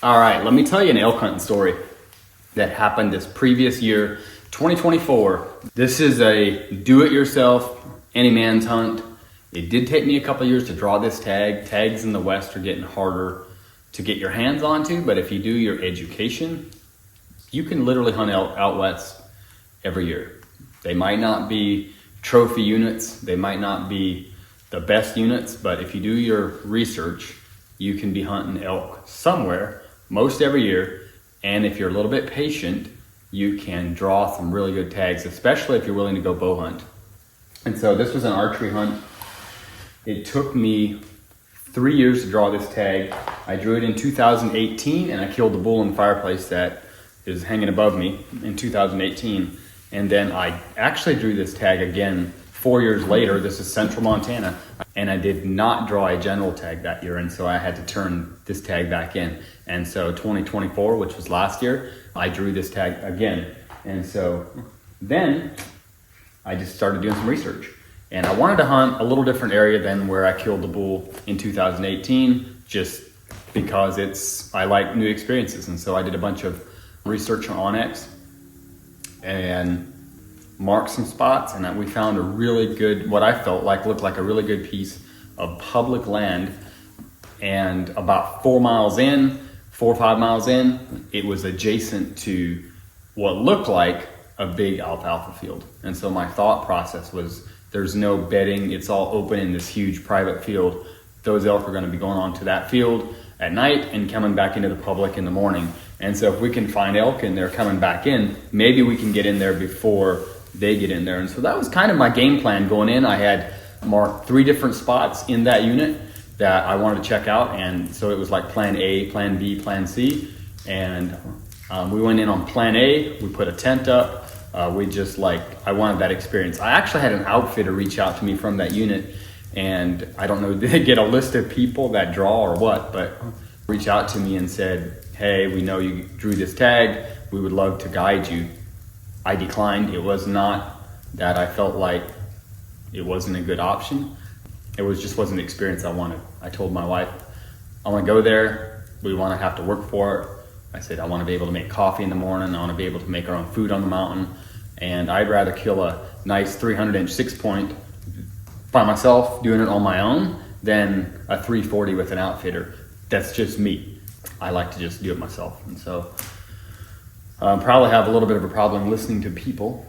All right, let me tell you an elk hunting story that happened this previous year, 2024. This is a do-it-yourself, any man's hunt. It did take me a couple years to draw this tag. Tags in the West are getting harder to get your hands onto, but if you do your education, you can literally hunt elk out west every year. They might not be trophy units, they might not be the best units, but if you do your research, you can be hunting elk somewhere most every year. And if you're a little bit patient, you can draw some really good tags, especially if you're willing to go bow hunt. And so this was an archery hunt. It took me 3 years to draw this tag. I drew it in 2018 and I killed the bull in the fireplace that is hanging above me in 2018. And then I actually drew this tag again 4 years later. This is Central Montana. And I did not draw a general tag that year. And so I had to turn this tag back in. And so 2024, which was last year, I drew this tag again. And so then I just started doing some research. And I wanted to hunt a little different area than where I killed the bull in 2018, just because I like new experiences. And so I did a bunch of research on Onyx and marked some spots, and we found a really good, what I felt like looked like a really good piece of public land. And about 4 or 5 miles in, it was adjacent to what looked like a big alfalfa field. And so my thought process was, there's no bedding, it's all open in this huge private field. Those elk are going to be going onto that field at night and coming back into the public in the morning. And so if we can find elk and they're coming back in, maybe we can get in there before they get in there. And so that was kind of my game plan going in. I had marked 3 different spots in that unit that I wanted to check out. And so it was like plan A, plan B, plan C. And we went in on plan A, we put a tent up. I wanted that experience. I actually had an outfitter reach out to me from that unit, and I don't know, did they get a list of people that draw or what, but reached out to me and said, hey, we know you drew this tag, we would love to guide you. I declined. It was not that I felt like it wasn't a good option. It wasn't the experience I wanted. I told my wife, I want to go there, we want to have to work for it. I said, I want to be able to make coffee in the morning. I want to be able to make our own food on the mountain. And I'd rather kill a nice 300-inch 6-point by myself, doing it on my own, than a 340 with an outfitter. That's just me. I like to just do it myself. And so probably have a little bit of a problem listening to people.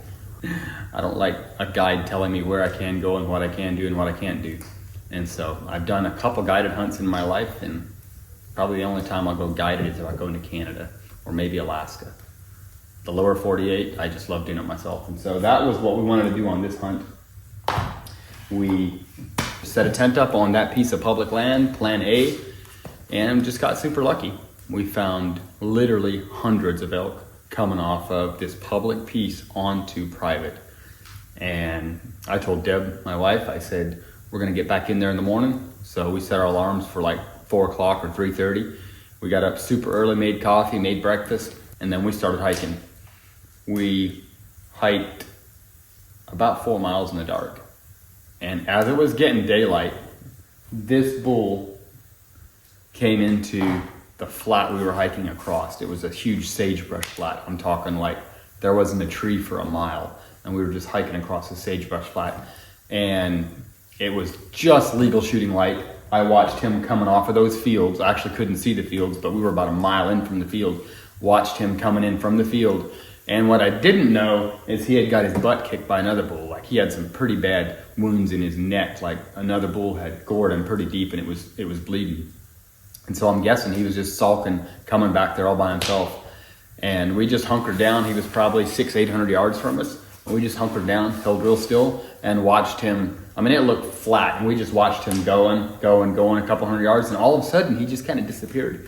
I don't like a guide telling me where I can go and what I can do and what I can't do. And so I've done a couple guided hunts in my life, and probably the only time I'll go guided is if I go into Canada or maybe Alaska. The lower 48, I just love doing it myself. And so that was what we wanted to do on this hunt. We set a tent up on that piece of public land, plan A, and just got super lucky. We found literally hundreds of elk coming off of this public piece onto private. And I told Deb, my wife, I said, we're gonna get back in there in the morning. So we set our alarms for like 4 o'clock or 3:30. We got up super early, made coffee, made breakfast, and then we started hiking. We hiked about 4 miles in the dark. And as it was getting daylight, this bull came into the flat we were hiking across. It was a huge sagebrush flat. I'm talking like there wasn't a tree for a mile, and we were just hiking across the sagebrush flat. And it was just legal shooting light. I watched him coming off of those fields. I actually couldn't see the fields, but we were about a mile in from the field. Watched him coming in from the field. And what I didn't know is he had got his butt kicked by another bull. Like, he had some pretty bad wounds in his neck. Like, another bull had gored him pretty deep, and it was bleeding. And so I'm guessing he was just sulking, coming back there all by himself. And we just hunkered down. He was probably 600-800 yards from us. We just hunkered down, held real still, and watched him. I mean, it looked flat, and we just watched him going a couple hundred yards, and all of a sudden, he just kind of disappeared.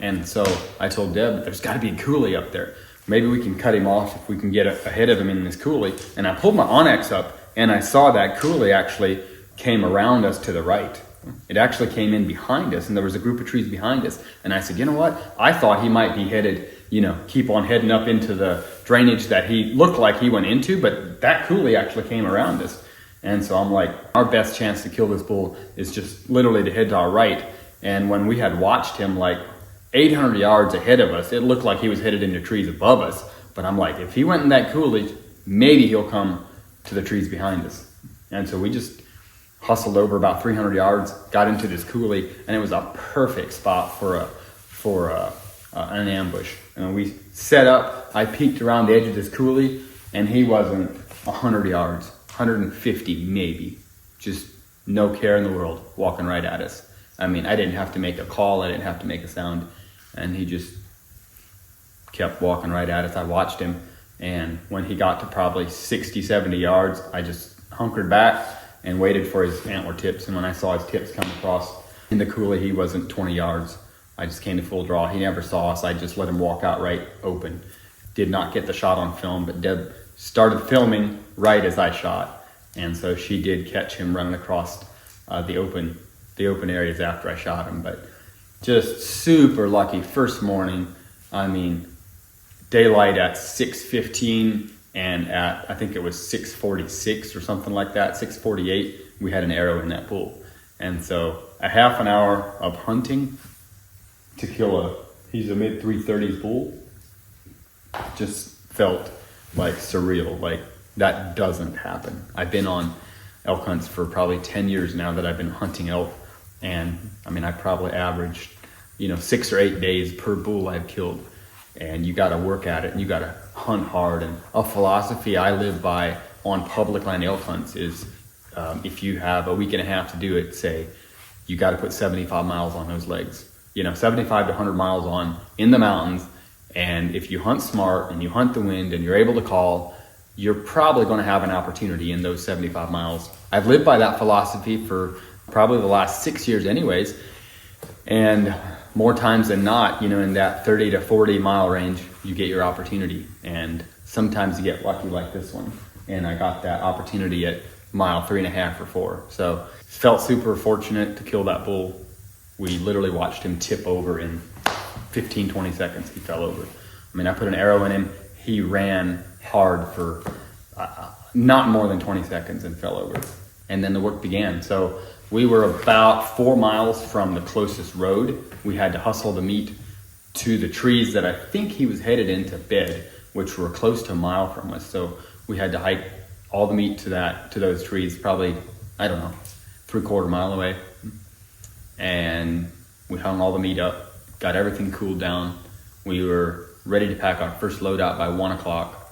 And so I told Deb, there's got to be a coulee up there. Maybe we can cut him off if we can get ahead of him in this coulee. And I pulled my Onyx up, and I saw that coulee actually came around us to the right. It actually came in behind us, and there was a group of trees behind us. And I said, you know what? I thought he might be headed, keep on heading up into the drainage that he looked like he went into, but that coulee actually came around us. And so I'm like, our best chance to kill this bull is just literally to head to our right. And when we had watched him like 800 yards ahead of us. It looked like he was headed into trees above us. But I'm like, if he went in that coulee, maybe he'll come to the trees behind us. And so we just hustled over about 300 yards, got into this coulee, and it was a perfect spot for an ambush. And we set up, I peeked around the edge of this coulee, and he wasn't 100 yards, 150 maybe. Just no care in the world, walking right at us. I mean, I didn't have to make a call, I didn't have to make a sound, and he just kept walking right at us. I watched him, and when he got to probably 60, 70 yards, I just hunkered back and waited for his antler tips. And when I saw his tips come across in the coulee, he wasn't 20 yards. I just came to full draw. He never saw us. I just let him walk out right open. Did not get the shot on film, but Deb started filming right as I shot. And so she did catch him running across the open areas after I shot him. But just super lucky. First morning, I mean, daylight at 6:15, and at, I think it was 6:46 or something like that, 6:48, we had an arrow in that pool. And so a half an hour of hunting to kill he's a mid 330s bull, just felt like surreal. Like, that doesn't happen. I've been on elk hunts for probably 10 years now that I've been hunting elk. And I mean, I probably averaged, 6 or 8 days per bull I've killed. And you got to work at it, and you got to hunt hard. And a philosophy I live by on public land elk hunts is if you have a week and a half to do it, say, you got to put 75 miles on those legs. 75 to 100 miles on in the mountains. And if you hunt smart and you hunt the wind and you're able to call, you're probably going to have an opportunity in those 75 miles. I've lived by that philosophy for probably the last 6 years anyways. And more times than not, in that 30 to 40 mile range, you get your opportunity. And sometimes you get lucky like this one. And I got that opportunity at mile 3.5 or 4. So felt super fortunate to kill that bull. We literally watched him tip over in 15, 20 seconds. He fell over. I mean, I put an arrow in him. He ran hard for not more than 20 seconds and fell over. And then the work began. So we were about 4 miles from the closest road. We had to hustle the meat to the trees that I think he was headed into bed, which were close to a mile from us. So we had to hike all the meat to those trees, probably, I don't know, 3/4 mile away. And we hung all the meat up, got everything cooled down. We were ready to pack our first load out by 1 o'clock.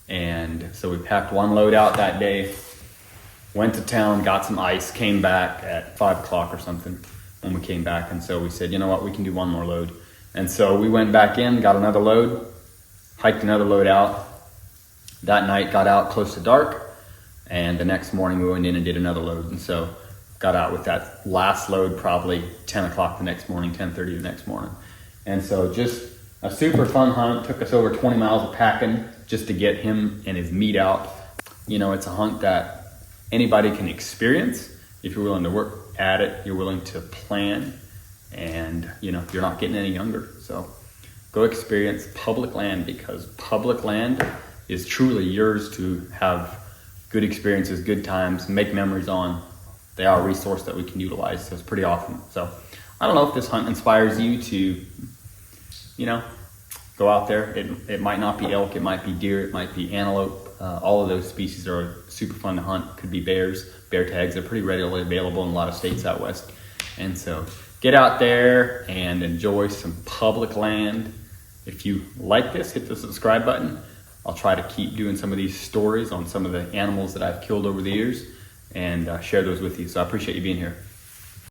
And so we packed one load out that day, went to town, got some ice, came back at 5 o'clock or something when we came back. And so we said, you know what, we can do one more load. And so we went back in, got another load, hiked another load out. That night got out close to dark. And the next morning we went in and did another load. And so got out with that last load probably 10 o'clock the next morning, 10:30 the next morning. And so just a super fun hunt. Took us over 20 miles of packing just to get him and his meat out. It's a hunt that anybody can experience if you're willing to work at it, you're willing to plan, and you're not getting any younger. So go experience public land, because public land is truly yours to have good experiences, good times, make memories on. They are a resource that we can utilize, so it's pretty awesome. So I don't know if this hunt inspires you to, go out there. It might not be elk, it might be deer, it might be antelope. All of those species are super fun to hunt. Could be bears, bear tags. They're pretty readily available in a lot of states out west. And so get out there and enjoy some public land. If you like this, hit the subscribe button. I'll try to keep doing some of these stories on some of the animals that I've killed over the years and share those with you. So I appreciate you being here.